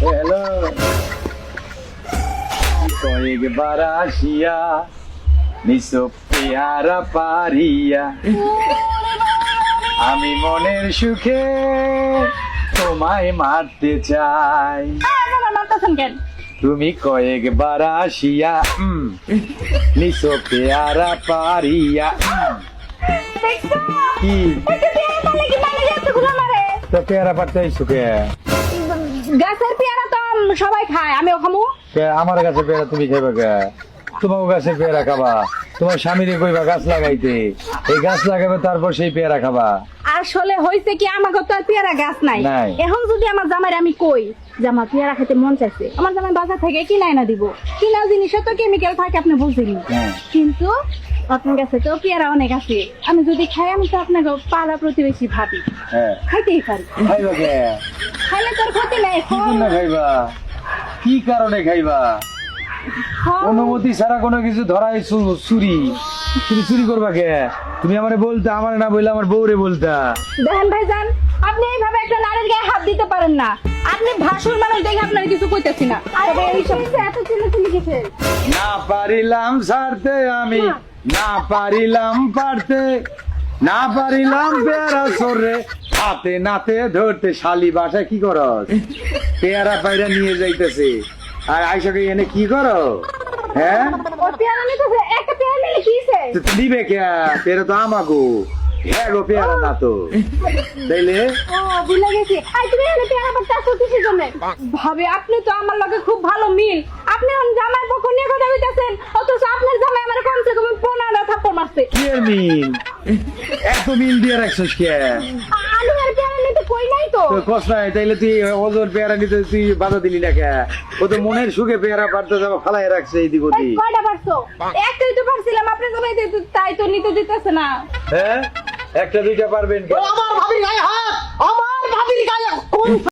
Hello কয়েকবার আসিয়া নিসব পেয়ারা পারিয়া আমি মনের সুখে তোমায় মারতে চাই। মারতেছেন কেন? তুমি কয়েকবার আসিয়া নিসব পেয়ারা পারিয়া কি তো পেয়ারা পারতে সুখে গাছের পেয়ারা তো সবাই খায়, আমিও খামু। আমার কাছে পেয়ারা তুমি খাইবা কে? তোমার কাছে পেয়ারা খাবা? তোমার স্বামীরে কইবা গাছ লাগাইতে, এই গাছ লাগাবে তারপর সেই পেয়ারা খাবা। আসলে হইছে কি, আমাকে তো আর পেয়ারা গাছ নাই। নাই। এখন যদি আমার জামাইরে আমি কই যে আমার পেয়ারা খেতে মন চাইছে, আমার জামাই বাজার থেকে কিনা এনে দিব। কিনা জিনিসে তো কেমিক্যাল থাকে, আপনি বুঝেনি। হ্যাঁ। কিন্তু আপনার কাছে তো পেয়ারা অনেক আছে, আমি যদি খাই আমি তো আপনাকে পাড়া প্রতিবেশী ভাবি, হ্যাঁ খাইতেই পারি। খাইবা কে? খাইলে তোর ক্ষতি নাই। কি জন্য খাইবা? কি কারণে খাইবা? অনুমতি ছাড়া কোনো কিছু ধরাই চুরি। তুমি চুরি করবা কে? তুমি আমারে বলতে, আমার না বললে আমার বউরে বলতা। দেখেন ভাইজান, আপনি এইভাবে একটা নারীর গায়ে হাত দিতে পারেন না। আপনি ভাসুর মানুষ দেখে আপনার কিছু কইতেছি না। তবে এইসব এত চিল্লাচিল্লি কিসের? না পারিলাম ছাড়তে আমি, না পারিলাম পারতে, না পারিলাম পেয়ারা সরে হাতে নাতে ধরতে। শালি বাসায় কি করস? পেয়ারা পায়রা নিয়ে যাইতেছে আর আইসাকে এনে কি করো? হ্যাঁ ও পেয়ারা নিতেছে, একটা পেয়ারা নিলে কি হইছে? তো দিবে কে? পেয়ারা তো আমাগো। হ্যাঁ গো, পেয়ারা না তো তাইলে ও ভুলে গেছি। আই তুমি এনে পেয়ারা পাড়তে কিসের জন্য? ভাবে আপনি তো আমার লগে খুব ভালো মিল। আপনি এখন জামাই পক্ষ নিয়ে কথা কইতাছেন, অথচ আপনার জামাই আমার কমসে কম 15 থাপ্পড় মারছে। কি এর মিল? এত মিল দিয়ে রাখছিস কে? আমি আর পেয়ারা নিতে কই নাই তো। তোর কষ্ট নাই তাইলে তুই ওজোর পেয়ারা নিতে তুই বাধা দিলি না কে? ও তো মনের সুখে পেয়ারা পারতে যাবো ফালাই রাখছে এইদিক এই ওদিক। কয়টা পারছো? একটাই তো পারছিলাম, আপনি জামাই তাই তো নিতে দিতেছে না। হ্যাঁ একটা দুইটা পারবেন কে? আমার ভাবির গায়ে হাত, আমার ভাবির গায়ে